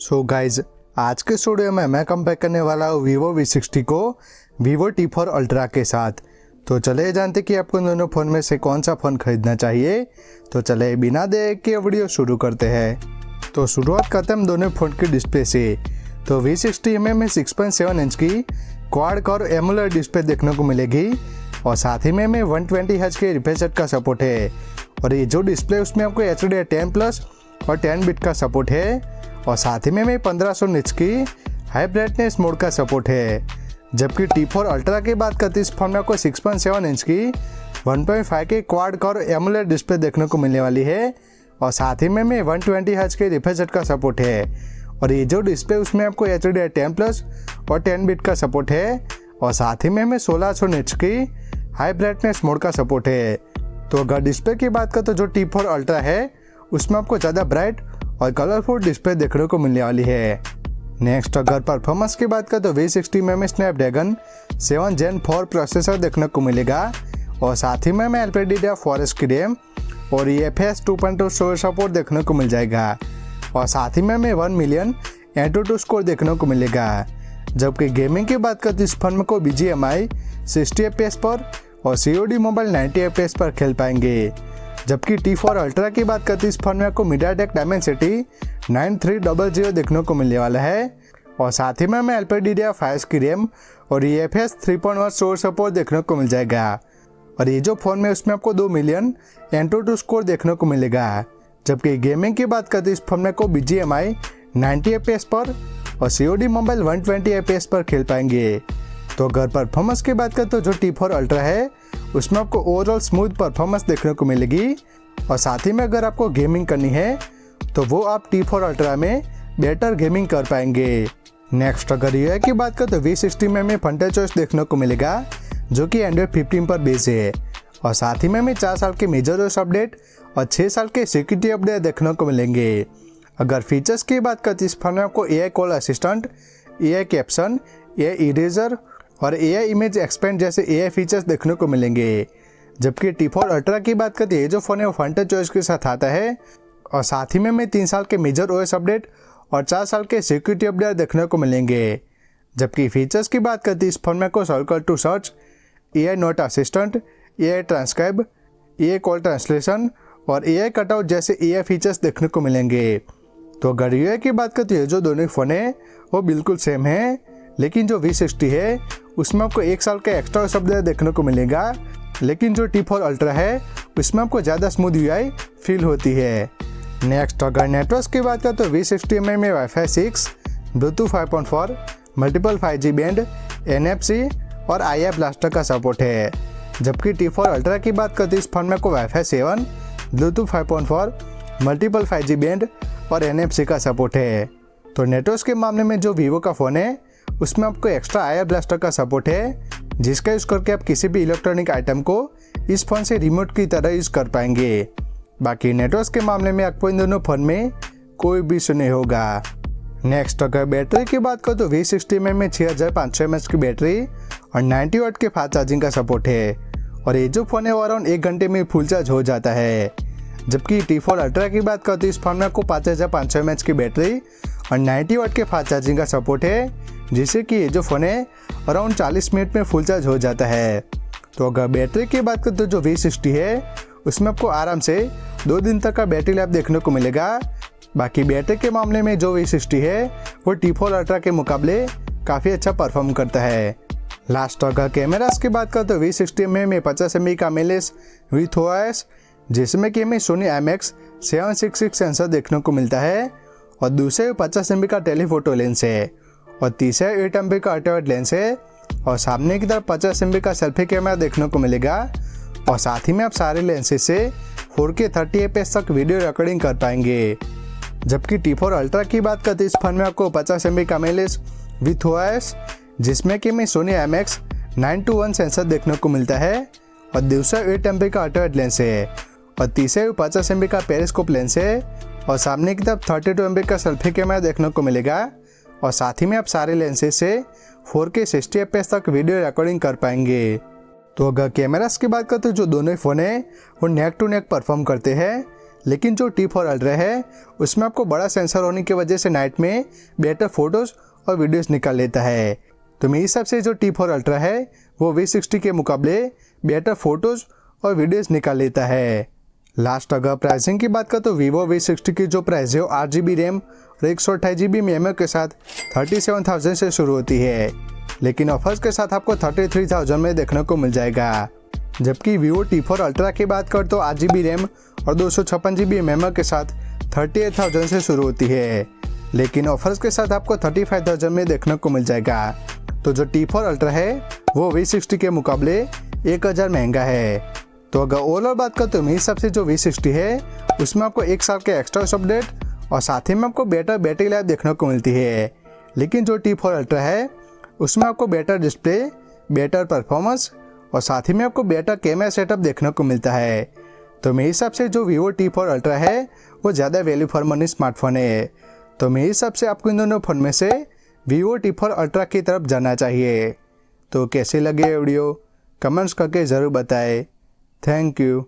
So guys आज के studio में मैं कंपेयर करने वाला हूँ Vivo V60 को Vivo T4 Ultra के साथ। तो चले जानते कि आपको दोनों फ़ोन में से कौन सा फ़ोन खरीदना चाहिए। तो चले बिना देर के वीडियो शुरू करते हैं। तो शुरुआत करते हैं हम दोनों फ़ोन की डिस्प्ले से। तो V60 में 6.7 इंच की क्वाड कोर एमोलेड डिस्प्ले देखने को मिलेगी और साथ ही में 120 हर्ट्ज के रिफ्रेश रेट का सपोर्ट है। और ये जो डिस्प्ले उसमें आपको HDR10+ और 10 बिट का सपोर्ट है और साथ ही में 1500 निट्स की हाई ब्राइटनेस मोड का सपोर्ट है। जबकि T4 अल्ट्रा की बात करते इस फोन में आपको 6.7 इंच की 1.5 के क्वाड कोर एमोलेड डिस्प्ले देखने को मिलने वाली है और साथ ही में 120 हर्ट्ज के रिफ्रेश रेट का सपोर्ट है। और ये जो डिस्प्ले उसमें आपको HDR10+ और 10 बिट का सपोर्ट है और साथ ही में 1600 निट्स की हाई ब्राइटनेस मोड का सपोर्ट है। तो अगर डिस्प्ले की बात करें तो जो T4 अल्ट्रा है उसमें आपको ज़्यादा ब्राइट और कलरफुल डिस्प्ले देखने को मिलने वाली है। नेक्स्ट अगर परफॉर्मेंस की बात करें तो V60 में स्नैपड्रैगन 7 Gen 4 प्रोसेसर देखने को मिलेगा और साथ ही में LPDDR4 की रैम और UFS 2.2 स्टोरेज सपोर्ट देखने को मिल जाएगा और साथ ही में 1 मिलियन Antutu स्कोर देखने को मिलेगा। जबकि गेमिंग की बात करते इस फोन में को BGMI 60 FPS पर और COD मोबाइल 90 FPS पर खेल पाएंगे। जबकि T4 अल्ट्रा की बात करते इस फोन में आपको MediaTek Dimensity 9300 देखने को मिलने वाला है और साथ ही में LPDDR5 की रैम और UFS 3.1 स्टोरेज सपोर्ट देखने को मिल जाएगा। और ये जो फ़ोन में उसमें आपको 2 मिलियन Antutu स्कोर देखने को मिलेगा। जबकि गेमिंग की बात करते इस फोन में को BGMI 90 FPS पर और COD मोबाइल 120 FPS पर खेल पाएंगे। तो अगर परफॉर्मेंस की बात करें तो जो T4 अल्ट्रा है उसमें आपको ओवरऑल स्मूथ परफॉर्मेंस देखने को मिलेगी और साथ ही में अगर आपको गेमिंग करनी है तो वो आप T4 अल्ट्रा में बेटर गेमिंग कर पाएंगे। नेक्स्ट अगर UI की बात करें तो V60 में फ्रंटल चॉइस देखने को मिलेगा जो कि Android 15 पर बेस है और साथ ही में 4 साल के मेजर OS अपडेट और 6 साल के सिक्योरिटी अपडेट देखने को मिलेंगे। अगर फीचर्स की बात करते इस फोन में आपको AI call assistant, AI caption, AI eraser और AI इमेज एक्सपेंड जैसे AI फीचर्स देखने को मिलेंगे। जबकि T4 अल्ट्रा की बात करते ये जो फ़ोन है वो फ्रंटल चॉइस के साथ आता है और साथ ही में 3 साल के मेजर OS अपडेट और 4 साल के सिक्योरिटी अपडेट देखने को मिलेंगे। जबकि फीचर्स की बात करते इस फोन में को circle to search, AI note assistant, AI transcribe, AI call translation और AI कटआउट जैसे AI फीचर्स देखने को मिलेंगे। तो अगर UI की बात करते हैं जो दोनों फ़ोन है वो बिल्कुल सेम है, लेकिन जो V60 है उसमें आपको 1 साल का एक्स्ट्रा अपडेट देखने को मिलेगा, लेकिन जो T4 अल्ट्रा है उसमें आपको ज़्यादा स्मूथ UI फील होती है। नेक्स्ट अगर नेटवर्क की बात करें तो V60 में Wi-Fi 6, Bluetooth 5.4, multiple 5G band, NFC और IR ब्लास्टर का सपोर्ट है। जबकि T4 अल्ट्रा की बात करते इस फोन में को Wi-Fi 7, Bluetooth 5.4, multiple 5G band और NFC का सपोर्ट है। तो नेटवर्क के मामले में जो Vivo का फ़ोन है उसमें आपको एक्स्ट्रा IR ब्लास्टर का सपोर्ट है जिसका यूज़ करके आप किसी भी इलेक्ट्रॉनिक आइटम को इस फ़ोन से रिमोट की तरह यूज़ कर पाएंगे। बाकी नेटवर्क के मामले में आपको इन दोनों फ़ोन में कोई भी इशू नहीं होगा। नेक्स्ट अगर बैटरी की बात करो तो V60 में 6500 mAh की बैटरी और 90 वाट के फास्ट चार्जिंग का सपोर्ट है और ये जो फ़ोन है वो अराउंड 1 घंटे में फुल चार्ज हो जाता है। जबकि T4 अल्ट्रा की बात करते इस फोन में आपको 5500 mAh की बैटरी और 90 वाट के फास्ट चार्जिंग का सपोर्ट है जिससे कि ये जो फ़ोन है अराउंड 40 मिनट में फुल चार्ज हो जाता है। तो अगर बैटरी की बात करें तो जो V60 है उसमें आपको आराम से 2 दिन तक का बैटरी लाइफ देखने को मिलेगा। बाकी बैटरी के मामले में जो V60 है वो T4 अल्ट्रा के मुकाबले काफ़ी अच्छा परफॉर्म करता है। लास्ट अगर कैमरास की बात करें तो V60 में 50 MP का मिलेस विथ OIS जिसमें कि हमें सोनी IMX766 सेंसर देखने को मिलता है और दूसरे 50 MP का टेलीफोटो लेंस है और तीसरे 8 MP का अल्ट्रावाइड लेंस है और सामने की तरफ 50 MP का सेल्फी कैमरा देखने को मिलेगा और साथ ही में आप सारे लेंसेज से 4K 30 fps तक वीडियो रिकॉर्डिंग कर पाएंगे। जबकि T4 अल्ट्रा की बात करते इस फोन में आपको 50 MP का मिलेस विथ OIS जिसमें कि हमें सोनी IMX921 सेंसर देखने को मिलता है और दूसरा 8 MP का अल्ट्रावाइड लेंस है और तीसरे 50 MP का पेरिस्कोप लेंस है और सामने की तरफ 32 MP का सेल्फी कैमरा देखने को मिलेगा और साथ ही में आप सारे लेंसेज से 4K 60 fps तक वीडियो रिकॉर्डिंग कर पाएंगे। तो अगर कैमरास की बात करते तो जो दोनों फ़ोन है वो नेक टू नेक परफॉर्म करते हैं, लेकिन जो T4 अल्ट्रा है उसमें आपको बड़ा सेंसर होने की वजह से नाइट में बेटर फोटोज़ और वीडियोस निकाल लेता है। तो मेरे हिसाब से जो T4 अल्ट्रा है वो V60 के मुकाबले बेटर फोटोज़ और वीडियोस निकाल लेता है। लास्ट अगर प्राइसिंग की बात करें तो Vivo V60 की जो प्राइस है वो 8GB रैम और 128GB मेमोरी के साथ 37,000 से शुरू होती है, लेकिन ऑफर्स के साथ आपको 33,000 में देखने को मिल जाएगा। जबकि Vivo T4 अल्ट्रा की बात करें तो 8GB रैम और 256GB मेमोरी के साथ 38,000 से शुरू होती है, लेकिन ऑफर्स के साथ आपको 35,000 में देखने को मिल जाएगा। तो जो T4 अल्ट्रा है वो V60 के मुकाबले 1,000 महंगा है। तो अगर ओवरऑल बात करें तो मेरे हिसाब से जो V60 है उसमें आपको 1 साल के एक्स्ट्रा अपडेट और साथ ही में आपको बेटर बैटरी लाइफ देखने को मिलती है, लेकिन जो T4 अल्ट्रा है उसमें आपको बेटर डिस्प्ले, बेटर परफॉर्मेंस और साथ ही में आपको बेटर कैमरा सेटअप देखने को मिलता है। तो मेरे हिसाब से जो Vivo T4 अल्ट्रा है वो ज़्यादा वैल्यू फॉर मनी स्मार्टफोन है। तो मेरे हिसाब से आपको इन दोनों फ़ोन में से Vivo T4 अल्ट्रा की तरफ जाना चाहिए। तो कैसे लगे वीडियो कमेंट्स करके ज़रूर बताएं। Thank you.